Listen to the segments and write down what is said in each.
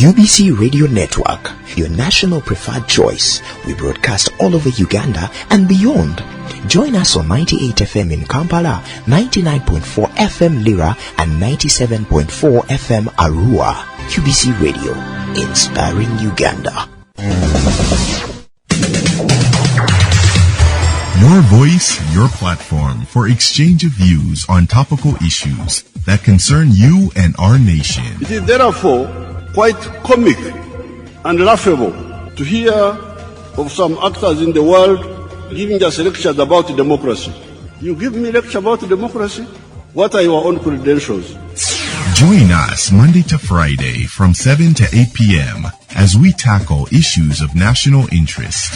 UBC Radio Network, your national preferred choice. We broadcast all over Uganda and beyond. Join us on 98 FM in Kampala, 99.4 FM Lira, and 97.4 FM Arua. UBC Radio, inspiring Uganda. Your voice, your platform for exchange of views on topical issues that concern you and our nation. It is therefore quite comic and laughable to hear of some actors in the world giving us lectures about democracy. You give me a lecture about democracy? What are your own credentials? Join us Monday to Friday from 7 to 8 p.m. as we tackle issues of national interest.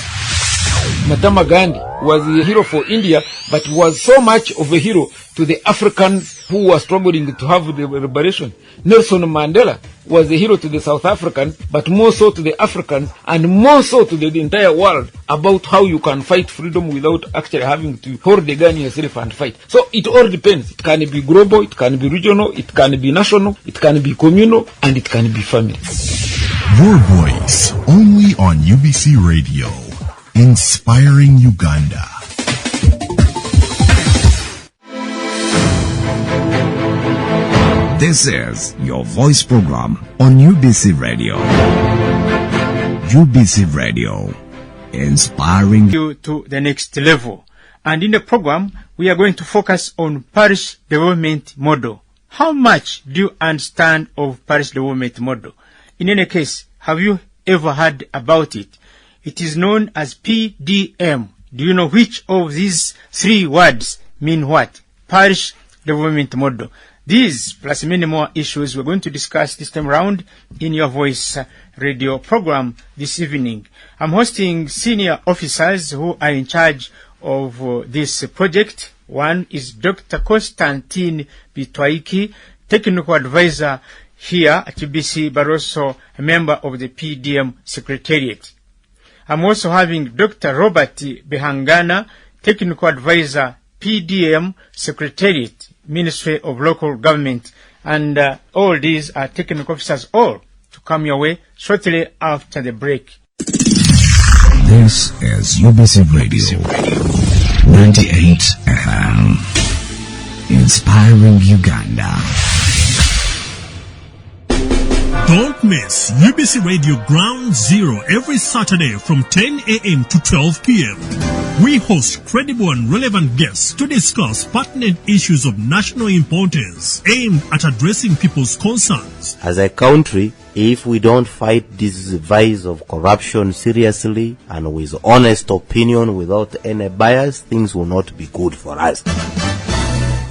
Mahatma Gandhi was a hero for India, but was so much of a hero to the Africans who were struggling to have the liberation. Nelson Mandela was a hero to the South Africans, but more so to the Africans, and more so to the entire world, about how you can fight freedom without actually having to hold the gun yourself and fight. So it all depends. It can be global, it can be regional, it can be national, it can be communal, and it can be family. Your voice, only on UBC Radio. Inspiring Uganda. This is your voice program on UBC Radio. UBC Radio, inspiring you to the next level. And in the program, we are going to focus on parish development model. How much do you understand of parish development model? In any case, have you ever heard about it? It is known as PDM. Do you know which of these three words mean what? Parish development model. These plus many more issues we're going to discuss this time around in your voice radio program this evening. I'm hosting senior officers who are in charge of this project. One is Dr. Constantine Bitwaiki, technical advisor here at UBC, but also a member of the PDM Secretariat. I'm also having Dr. Robert Behangana, technical advisor, PDM Secretariat, Ministry of Local Government. And all these are technical officers, all to come your way shortly after the break. This is UBC Radio, 98 FM, inspiring Uganda. Don't miss UBC Radio Ground Zero every Saturday from 10 a.m. to 12 p.m. We host credible and relevant guests to discuss pertinent issues of national importance aimed at addressing people's concerns. As a country, if we don't fight this vice of corruption seriously and with honest opinion without any bias, things will not be good for us.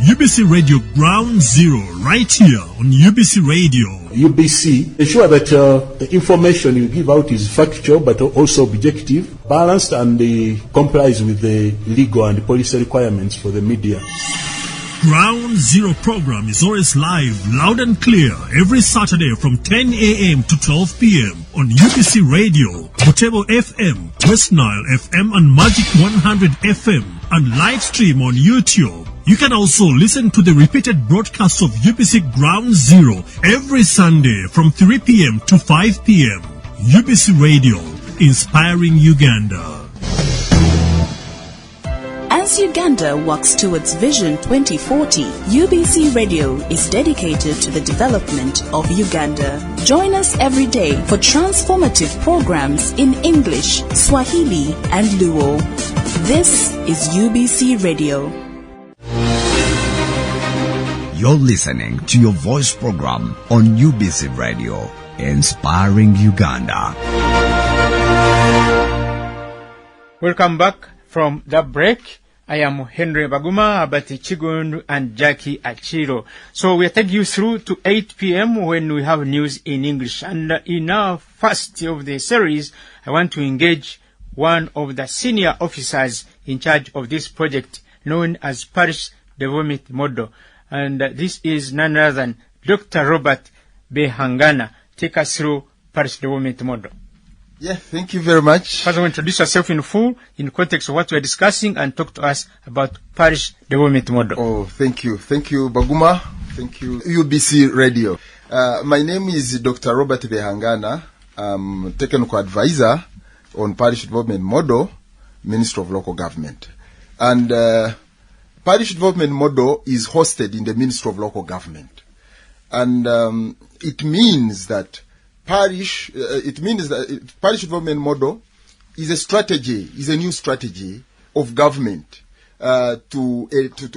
UBC Radio Ground Zero, right here on UBC Radio. UBC, ensure that the information you give out is factual but also objective, balanced, and complies with the legal and policy requirements for the media. Ground Zero program is always live, loud and clear, every Saturday from 10 a.m. to 12 p.m. on UBC Radio, Butebo FM, West Nile FM, and Magic 100 FM, and live stream on YouTube. You can also listen to the repeated broadcasts of UBC Ground Zero every Sunday from 3 p.m. to 5 p.m. UBC Radio, inspiring Uganda. As Uganda works towards Vision 2040, UBC Radio is dedicated to the development of Uganda. Join us every day for transformative programs in English, Swahili, and Luo. This is UBC Radio. You're listening to your voice program on UBC Radio, inspiring Uganda. Welcome back from the break. I am Henry Baguma, Abati Chigundu, and Jackie Achiro. So we are taking you through to 8 p.m. when we have news in English. And in our first of the series, I want to engage one of the senior officers in charge of this project known as Parish Development Model. And this is none other than Dr. Robert Behangana. Take us through Parish Development Model. Yeah, thank you very much. First, introduce yourself in full, in context of what we are discussing, and talk to us about Parish Development Model. Oh, thank you. Thank you, Baguma. Thank you, UBC Radio. My name is Dr. Robert Behangana. I'm technical advisor on Parish Development Model, Ministry of Local Government. And Parish Development Model is hosted in the Ministry of Local Government. And it means that Parish Development Model is a strategy, is a new strategy of government to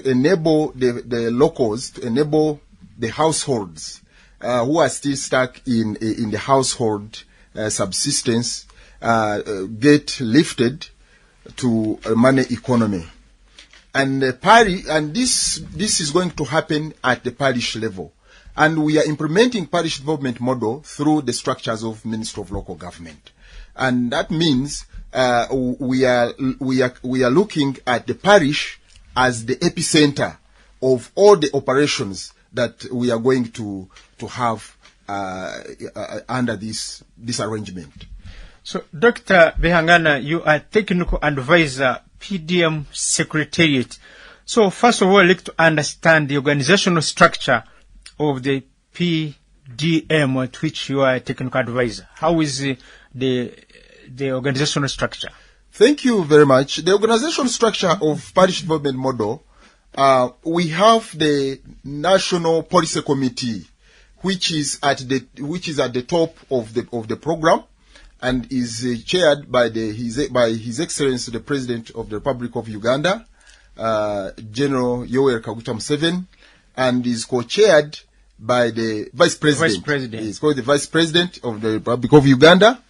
enable the locals, to enable the households who are still stuck in the household subsistence get lifted to a money economy. And this is going to happen at the parish level. And we are implementing parish development model through the structures of Ministry of Local Government. And that means we are looking at the parish as the epicenter of all the operations that we are going to have under this arrangement. So, Dr. Behangana, you are technical advisor, PDM Secretariat. So, first of all, I'd like to understand the organizational structure of the PDM, at which you are a technical advisor. How is the organizational structure? Thank you very much. The organizational structure of Parish Development Model, we have the National Policy Committee, which is at the top of the program, and is chaired by His Excellency the President of the Republic of Uganda, General Yoweri Kaguta Museveni, and is co-chaired by the Vice President. He's called the Vice President of the Republic of Uganda.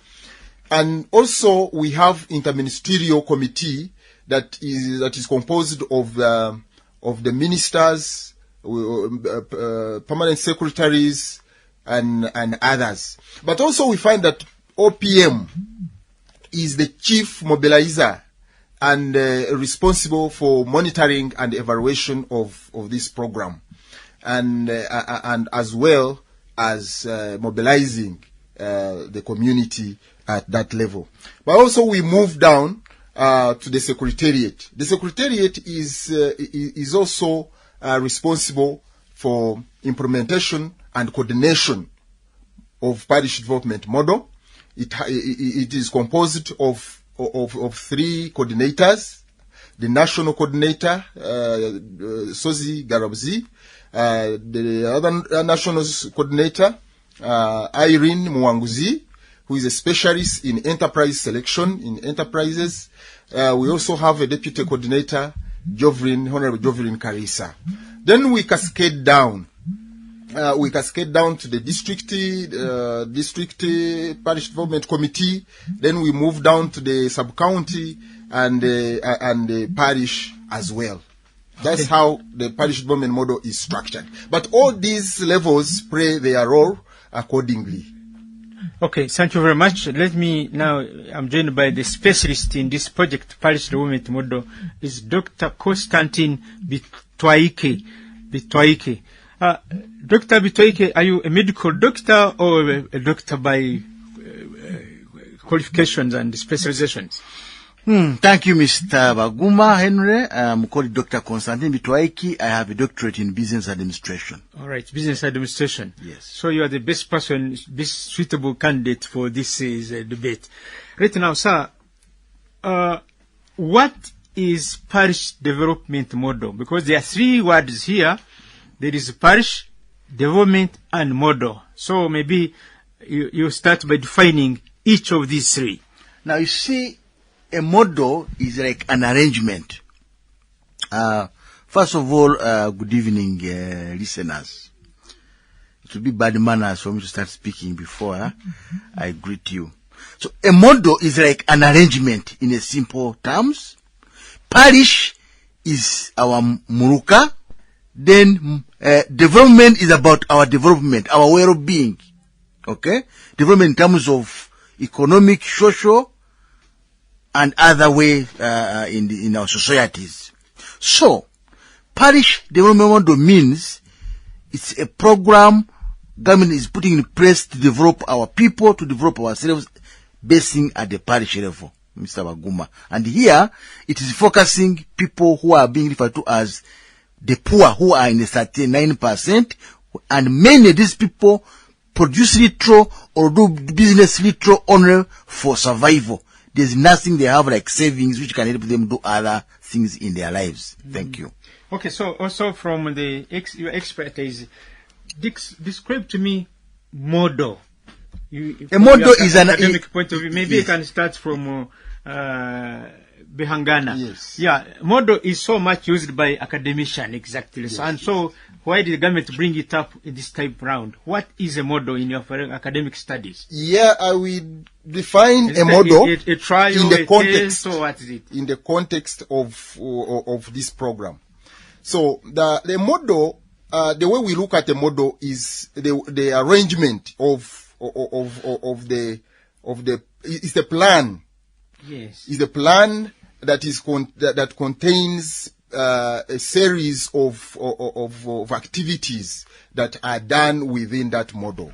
And also we have interministerial committee that is composed of the ministers, permanent secretaries, and others. But also we find that OPM is the chief mobilizer and responsible for monitoring and evaluation of this program, and as well as mobilizing the community at that level. But also we move down to the Secretariat. The Secretariat is also responsible for implementation and coordination of Parish Development Model. It is composed of 3 coordinators: the National Coordinator, Sozi Garabzi, the other National Coordinator, Irene Mwanguzi, who is a specialist in enterprise selection in enterprises. We also have a Deputy Coordinator, Honorable Jovrin Karisa. Then we cascade down. To the district Parish Development Committee. Then we move down to the sub-county and the parish as well. That's how the Parish Development Model is structured. But all these levels play their role accordingly. Okay, thank you very much. Let me now, I'm joined by the specialist in this project, Parish Development Model, is Dr. Constantine Bitwaike. Dr. Bitwaike, are you a medical doctor or a doctor by qualifications and specializations? Thank you, Mr. Baguma Henry. I'm called Dr. Constantine Bitwaike. I have a doctorate in business administration. All right, business administration. Yes. So you are the best person, best suitable candidate for this debate. Right now, sir, what is Parish Development Model? Because there are 3 words here. There is Parish, Development, and Model. So maybe you start by defining each of these 3. Now, you see, a model is like an arrangement. First of all, good evening, listeners. It would be bad manners for me to start speaking before I greet you. So, a model is like an arrangement in a simple terms. Parish is our muruka. Then, development is about our development, our well-being. Okay? Development in terms of economic, social, and other way in our societies. So, Parish Development Model means it's a program government is putting in place to develop our people, to develop ourselves, basing at the parish level, Mr. Baguma. And here, it is focusing people who are being referred to as the poor, who are in the 39%, And many of these people produce little or do business little only for survival. There's nothing they have like savings which can help them do other things in their lives. Thank you. Okay, so also from your expertise, describe to me model. A model is an academic point of view. Maybe you can start from Bihangana. Yes. Yeah, model is so much used by academicians, exactly. Yes, And so, why did the government bring it up in this type round? What is a model in your academic studies? Yeah, I will define Is a it model a trial, in the a context. test, so what is it? In the context of this program. So the model, the way we look at the model is the arrangement of the is the plan. Yes. Is the plan that is that contains a series of activities that are done within that model,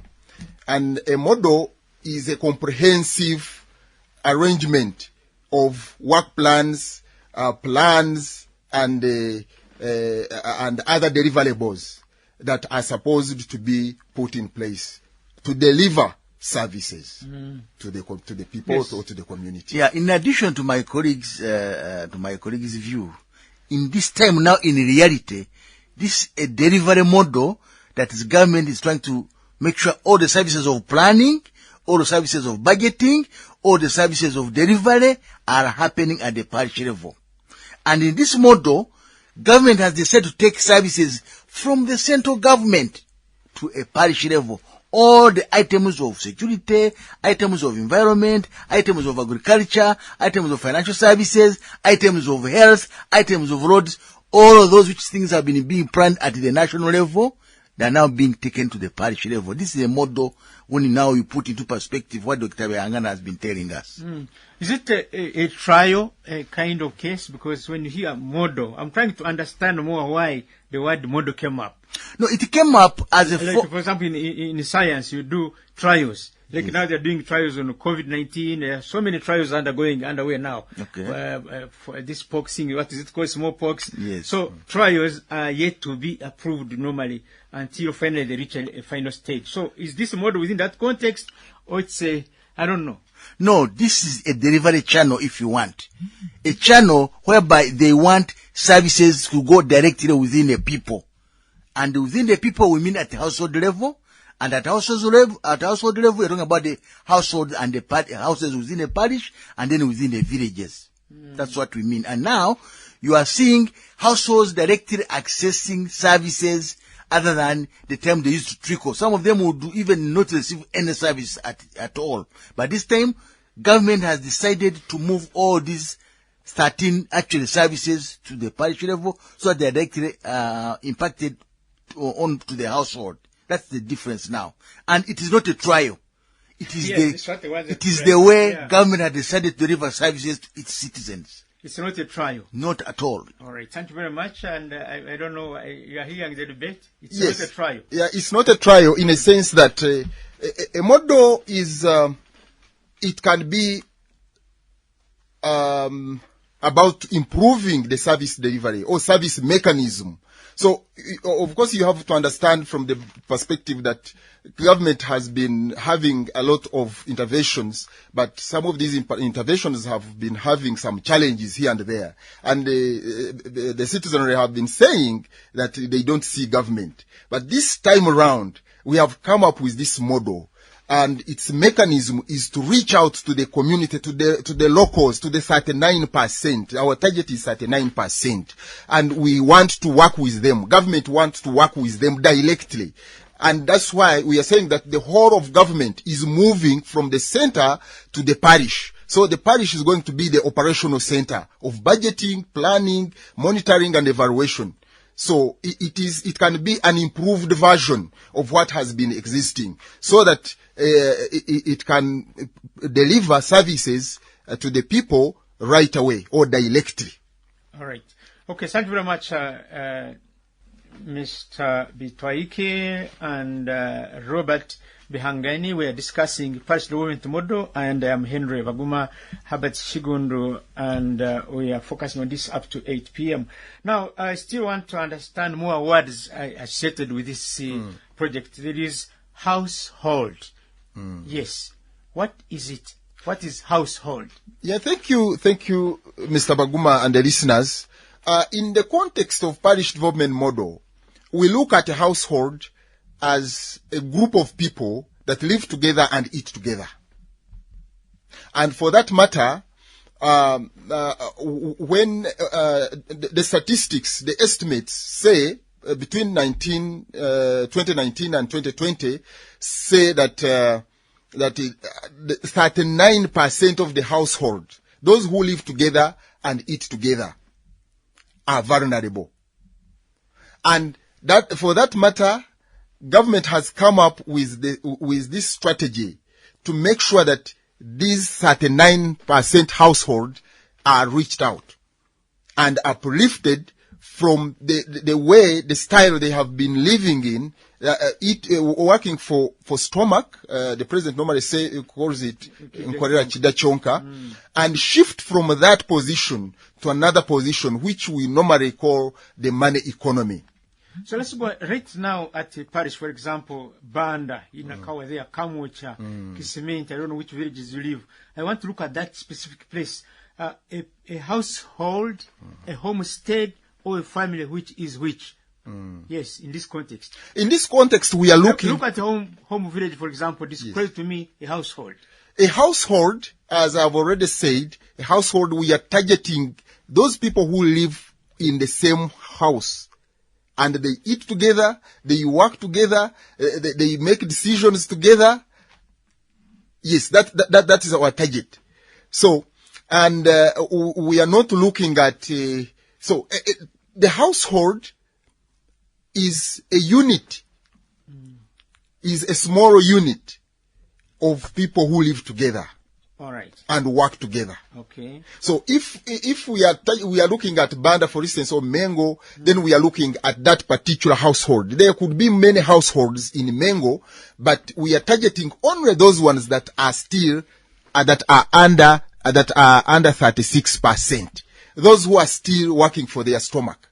and a model is a comprehensive arrangement of work plans, and other deliverables that are supposed to be put in place to deliver services to the people or to the community. Yeah, in addition to my colleagues' view, in this time now, in reality, this a delivery model that the government is trying to make sure all the services of planning, all the services of budgeting, all the services of delivery are happening at the parish level. And in this model, government has decided to take services from the central government to a parish level. All the items of security, items of environment, items of agriculture, items of financial services, items of health, items of roads, all of those which things have been being planned at the national level, they are now being taken to the parish level. This is a model when now you put into perspective what Dr. Bihangana has been telling us. Is it a trial, a kind of case? Because when you hear model, I'm trying to understand more why the word model came up. No, it came up as a... for example, in science, you do trials. Like now they're doing trials on COVID-19. There are so many trials underway now. Okay. For this poxing, what is it called, smallpox? Yes. So trials are yet to be approved normally until finally they reach a final stage. So is this model within that context, or it's a, I don't know. No, this is a delivery channel if you want. A channel whereby they want services to go directly within the people. And within the people, we mean at the household level. And at household level, we're talking about the household and the houses within the parish, and then within the villages. That's what we mean. And now, you are seeing households directly accessing services other than the time they used to trickle. Some of them would even not receive any service at all. But this time, government has decided to move all these 13 actually services to the parish level, so that they are directly impacted on to the household. That's the difference now. And it is not a trial. It is the way government has decided to deliver services to its citizens. It's not a trial. Not at all. All right. Thank you very much. And I don't know, you are hearing the debate. It's Yes. not a trial. Yeah, it's not a trial in a sense that a model is, it can be about improving the service delivery or service mechanism. So, of course, you have to understand from the perspective that government has been having a lot of interventions, but some of these interventions have been having some challenges here and there. And the citizenry have been saying that they don't see government. But this time around, we have come up with this model. And its mechanism is to reach out to the community, to the locals, to the 39%. Our target is 39%. And we want to work with them. Government wants to work with them directly. And that's why we are saying that the whole of government is moving from the center to the parish. So the parish is going to be the operational center of budgeting, planning, monitoring, and evaluation. So it can be an improved version of what has been existing, so that it can deliver services to the people right away or directly. All right. Okay, thank you very much, Mr. Bitwaike and Robert Bihangani. We are discussing parish development model, and I am Henry Baguma, Herbert Shigundu, and we are focusing on this up to 8 p.m. Now, I still want to understand more words associated with this project, there is household. Yes. What is it? What is household? Yeah, thank you, Mr. Baguma and the listeners. In the context of parish development model, we look at a household as a group of people that live together and eat together. And for that matter, when the statistics, the estimates say between 2019 and 2020 say that 39% of the household, those who live together and eat together, are vulnerable. And that, for that matter, government has come up with this strategy to make sure that these 39% household are reached out and uplifted from the style they have been living in, working for stomach. The president normally calls it Nkorera Chidachonka, and shift from that position to another position, which we normally call the money economy. So let's go right now at a parish, for example, Banda, Inakawa there, Kamocha, Kisimenti, I don't know which villages you live. I want to look at that specific place. A household, a homestead, or a family, which is which? Yes, in this context. In this context, we are looking... Look at a home village, for example. Describe to me a household. A household, as I've already said, a household, we are targeting those people who live in the same house. And they eat together, they work together, they make decisions together. Yes, that is our target. So, and we are not looking at... the household is a unit, is a small unit of people who live together. All right. And work together. Okay. So if we are looking at Banda, for instance, or Mengo, then we are looking at that particular household. There could be many households in Mengo, but we are targeting only those ones that are still that are under 36%. Those who are still working for their stomach.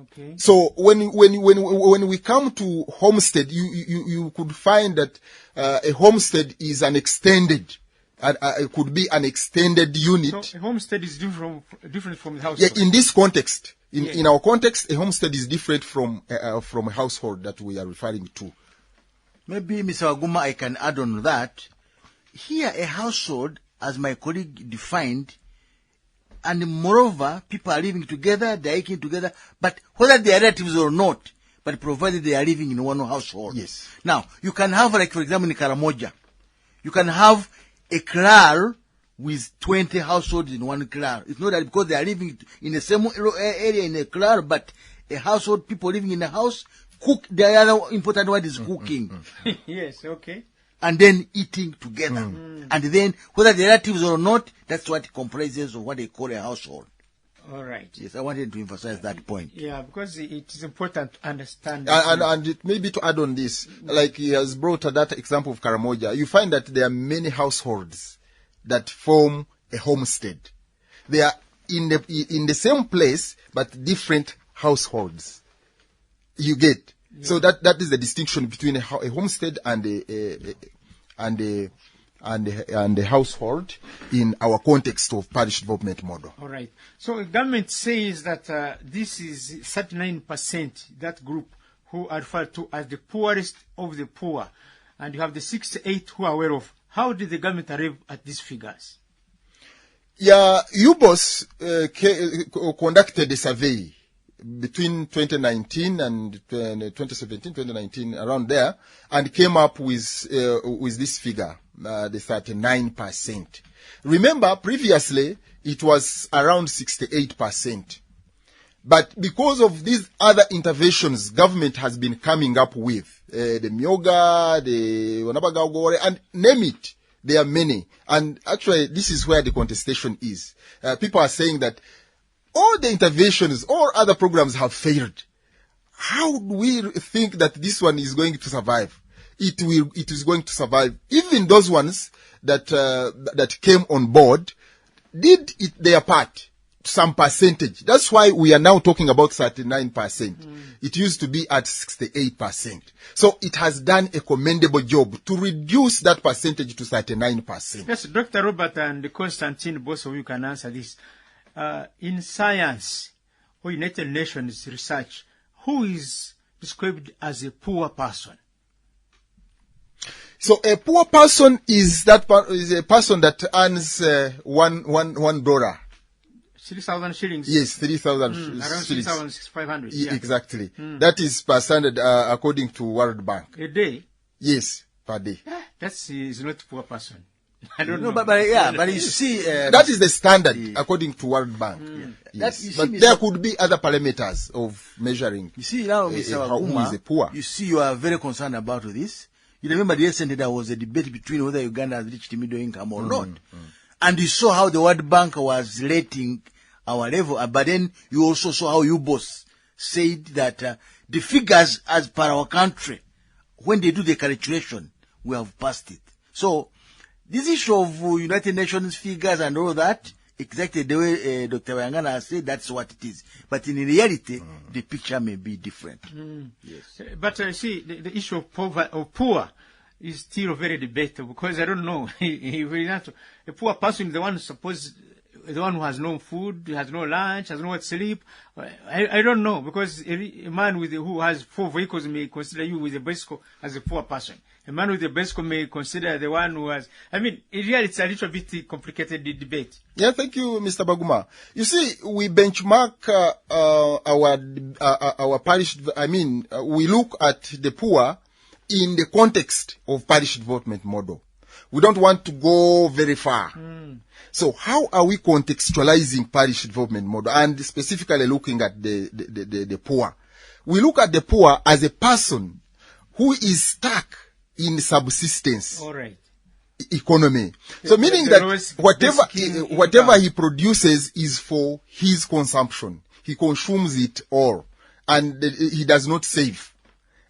Okay. So when we come to homestead, you could find that a homestead is an extended. It could be an extended unit. So a homestead is different from the household. Yeah, in this context, in our context, a homestead is different from a household that we are referring to. Maybe, Mr. Aguma, I can add on that. Here, a household, as my colleague defined, and moreover, people are living together, they are eating together, but whether they are relatives or not, but provided they are living in one household. Yes. Now, you can have, like, for example, in Karamoja, you can have a kraal with 20 households in one kraal. It's not that because they are living in the same area in a kraal, but a household, people living in a house, cook, the other important word is cooking. Yes, okay. And then eating together. And then, whether the relatives or not, that's what comprises of what they call a household. All right. Yes, I wanted to emphasize that point. Yeah, because it is important to understand. And it maybe to add on this, like he has brought that example of Karamoja, you find that there are many households that form a homestead. They are in the same place, but different households. You get? Yeah. So that is the distinction between a homestead and a household in our context of parish development model. All right. So the government says that this is 39%, that group who are referred to as the poorest of the poor. And you have the 68 who are aware of. How did the government arrive at these figures? Yeah, UBOS conducted a survey between 2019 and 2017, 2019, around there, and came up with this figure, the 39%. Remember, previously, it was around 68%. But because of these other interventions government has been coming up with, the Myoga, the Wanabagagore, and name it, there are many. And actually, this is where the contestation is. People are saying that all the interventions, all other programs have failed. How do we think that this one is going to survive? It is going to survive. Even those ones that came on board did their part. some percentage. That's why we are now talking about 39%. It used to be at 68%. So it has done a commendable job to reduce that percentage to 39%. Yes, Dr. Robert and Constantine, both of you can answer this. In science or United Nations research, who is described as a poor person? So a poor person is is a person that earns $1. 3,000 shillings. Yes, 3,000 around shillings. 3,500. Yeah. Exactly. That is per standard according to World Bank. A day? Yes, per day. That is not a poor person. I don't know. But you see, that is the standard according to World Bank. Yes. But there could be other parameters of measuring. You see now, Mr. Waguma, who is poor. You see, you are very concerned about this. You remember yesterday there was a debate between whether Uganda has reached middle income or not. And you saw how the World Bank was rating our level. But then you also saw how you boss said that the figures as per our country, when they do the calculation, we have passed it. So this issue of United Nations figures and all that, exactly the way Dr. Wangana has said, that's what it is. But in reality, the picture may be different. Yes. But see, the issue of poor is still very debatable, because I don't know. A poor person is the one the one who has no food, has no lunch, has no sleep. I don't know, because a man who has 4 vehicles may consider you with a bicycle as a poor person. A man with a bicycle may consider the one who has... I mean, in reality, it's a little bit complicated debate. Yeah, thank you, Mr. Baguma. You see, we benchmark our parish... we look at the poor in the context of parish development model. We don't want to go very far. So how are we contextualizing parish development model, and specifically looking at the poor? We look at the poor as a person who is stuck in subsistence economy. So meaning that whatever he produces is for his consumption. He consumes it all, and he does not save.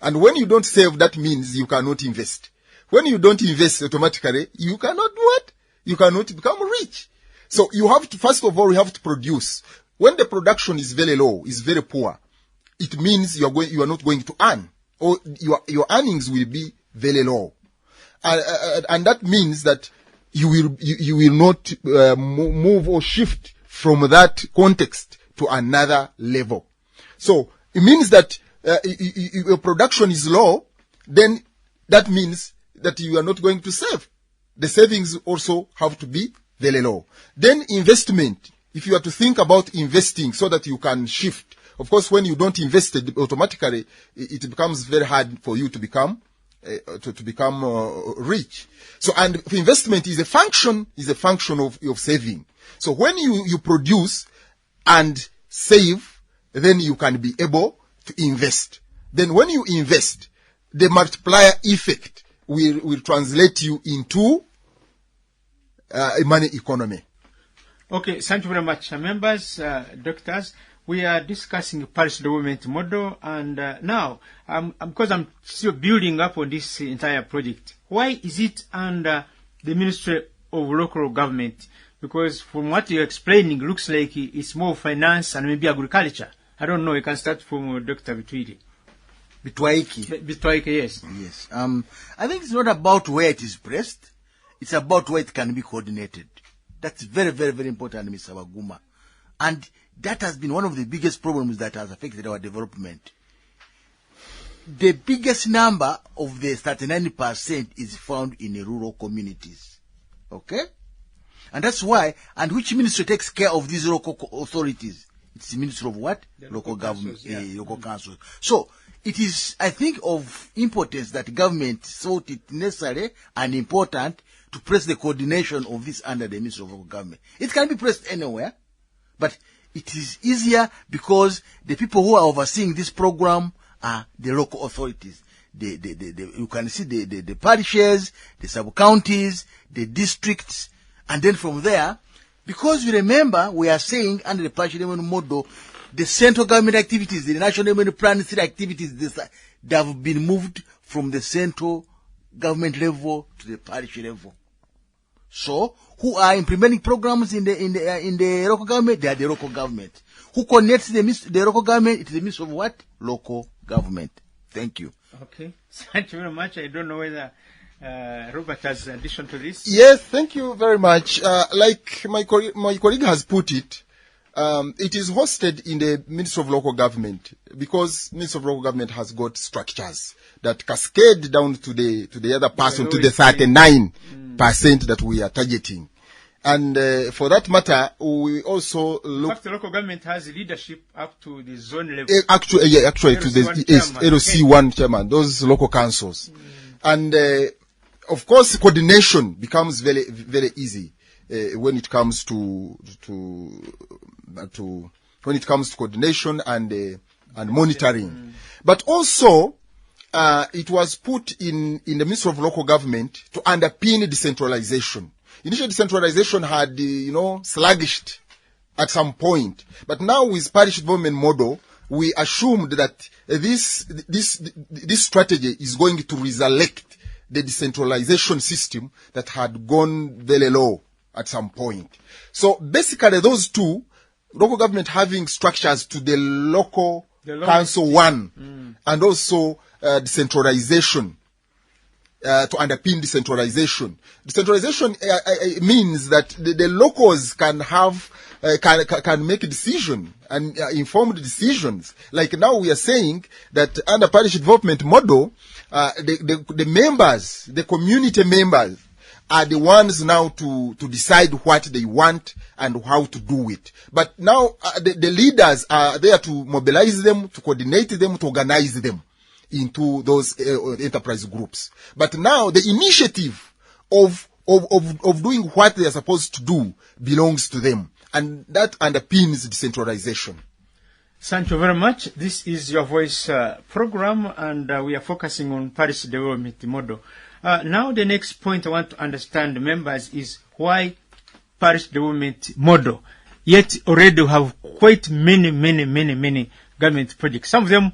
And when you don't save, that means you cannot invest. When you don't invest, automatically, you cannot do what? You cannot become rich. So you have to, first of all, you have to produce. When the production is very low, is very poor, it means you are not going to earn, or your earnings will be very low. And that means that you will not move or shift from that context to another level. So it means that your production is low, then that means that you are not going to save. The savings also have to be very low. Then investment. If you are to think about investing so that you can shift, of course, when you don't invest, automatically it becomes very hard for you to become rich. So, and investment is a function of saving. So when you produce and save, then you can be able to invest. Then when you invest, the multiplier effect will translate you into a money economy. Okay, thank you very much, members, doctors. We are discussing parish development model, and now, because I'm still building up on this entire project, why is it under the Ministry of Local Government? Because from what you're explaining, it looks like it's more finance and maybe agriculture. I don't know. You can start from Dr. Bitwaiki. Bitwaiki, yes. Yes. I think it's not about where it is placed. It's about where it can be coordinated. That's very, very, very important, Mr. Waguma. And that has been one of the biggest problems that has affected our development. The biggest number of the 39% is found in the rural communities. Okay? And that's why, and which ministry takes care of these local authorities? It's the Ministry of what? Local government, local councils. So, it is, I think, of importance that government thought it necessary and important to place the coordination of this under the Ministry of Local Government. It can be placed anywhere, but it is easier because the people who are overseeing this program are the local authorities. You can see the parishes, the sub-counties, the districts, and then from there, because you remember, we are saying under the parish development model, the central government activities, the national development plan activities, they have been moved from the central government level to the parish level. So, who are implementing programs in the local government? They are the local government. Who connects the local government? It is the ministry of what? Local government. Thank you. Okay. Thank you very much. I don't know whether Robert has addition to this. Yes, thank you very much. Like my colleague has put it, it is hosted in the Ministry of Local Government because Ministry of Local Government has got structures that cascade down to the other person, to the 39% that we are targeting. And for that matter, we also look. In fact, the local government has leadership up to the zone level. Actually, to the LOC1 chairman, those local councils. And of course, coordination becomes very, very easy when it comes to coordination and monitoring. But also, it was put in the Ministry of Local Government to underpin decentralization. Initial decentralization had, sluggished at some point. But now with parish development model, we assumed that this strategy is going to resurrect the decentralization system that had gone very low at some point. So basically those two, local government having structures to the local council one, and also decentralization. To underpin decentralization. Decentralization means that the locals can have, can make a decision and informed decisions. Like now we are saying that under parish development model, the members, the community members are the ones now to decide what they want and how to do it. But now the leaders are there to mobilize them, to coordinate them, to organize them into those enterprise groups. But now the initiative of doing what they are supposed to do belongs to them. And that underpins decentralization. Thank you very much. This is Your Voice program, and we are focusing on parish development model. Now the next point I want to understand, members, is why parish development model. Yet already we have quite many government projects. Some of them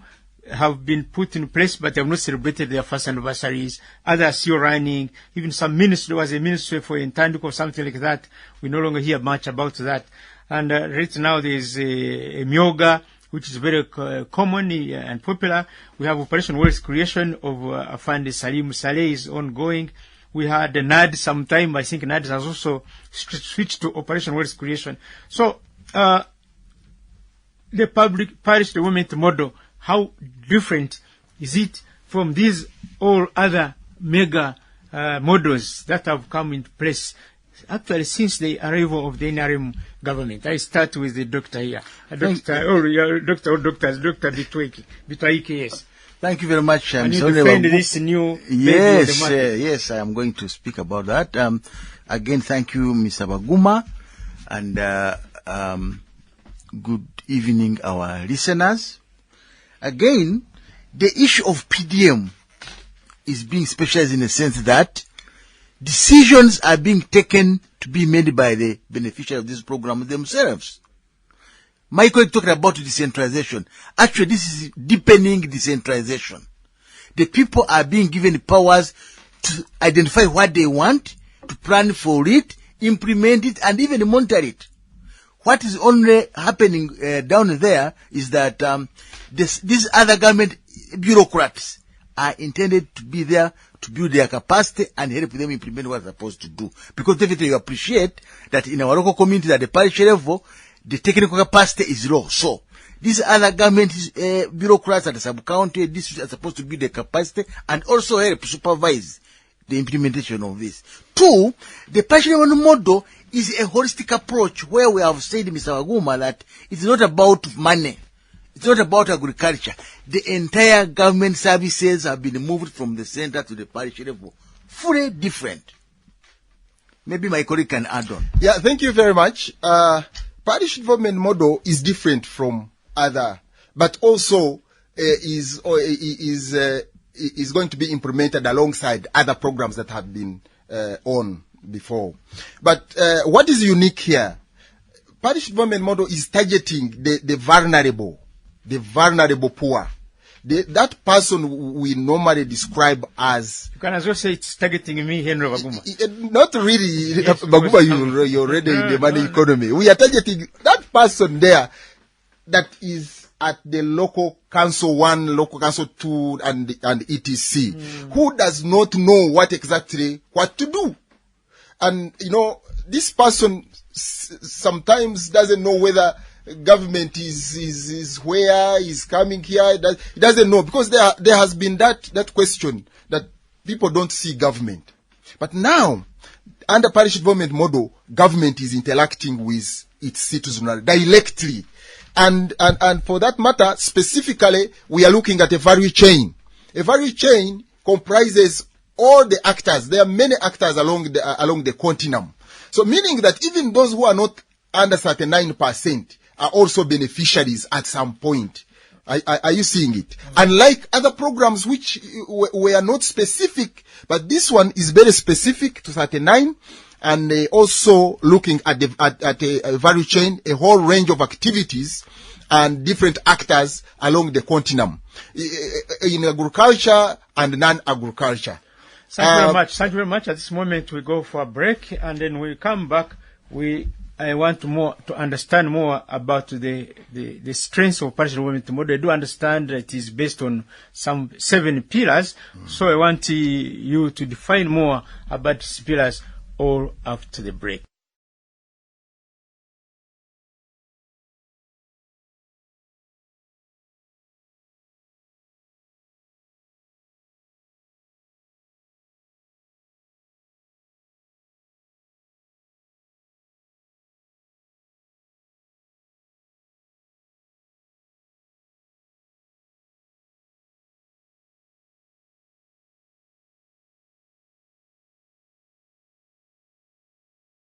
have been put in place, but they have not celebrated their first anniversaries. Others are still running. Even some ministry, was a ministry for Intanduk or something like that. We no longer hear much about that. And right now there is a Myoga, which is very common and popular. We have Operation Wealth Creation of Afandi Salim Saleh is ongoing. We had NAD sometime. I think NAD has also switched to Operation Wealth Creation. So the public parish development model, how different is it from these all other mega models that have come into place actually since the arrival of the NRM government? I start with the doctor here. Dr. Bitwaike, yes. Thank you very much. Can you defend this new... Yes, I am going to speak about that. Again, thank you, Mr. Baguma, and good evening, our listeners. Again, the issue of PDM is being specialized in the sense that decisions are being taken to be made by the beneficiaries of this program themselves. Michael talked about decentralization. Actually, this is deepening decentralization. The people are being given powers to identify what they want, to plan for it, implement it, and even monitor it. What is only happening down there is that these other government bureaucrats are intended to be there to build their capacity and help them implement what they're supposed to do. Because definitely you appreciate that in our local communities at the parish level, the technical capacity is low. So these other government bureaucrats at the sub-county districts are supposed to build their capacity and also help supervise the implementation of this. Two, the parish level model is a holistic approach where we have said, Mr. Waguma, that it's not about money. It's not about agriculture. The entire government services have been moved from the center to the parish level. Fully different. Maybe my colleague can add on. Yeah, thank you very much. Parish development model is different from other, but also is going to be implemented alongside other programs that have been on before. But what is unique here? Parish development model is targeting the vulnerable poor. that person we normally describe as. You can as well say it's targeting me, Henry Baguma. Not really, yes, Baguma, you're already in the money economy. We are targeting that person there that is at the local council 1, local council 2, and etc. Who does not know what to do. And, this person sometimes doesn't know whether government is where, is coming here. He doesn't know, because there has been that question that people don't see government. But now, under parish development model, government is interacting with its citizens directly. And for that matter, specifically, we are looking at a value chain. A value chain comprises all the actors. There are many actors along the continuum. So meaning that even those who are not under 39% are also beneficiaries at some point. Are you seeing it? Unlike other programs which were not specific, but this one is very specific to 39, and also looking at a value chain, a whole range of activities and different actors along the continuum in agriculture and non-agriculture. Thank you very much. Thank you very much. At this moment, we go for a break, and then we come back. I want to understand more about the strengths of parish development model. I do understand that it is based on some 7 pillars. So I want you to define more about these pillars all after the break.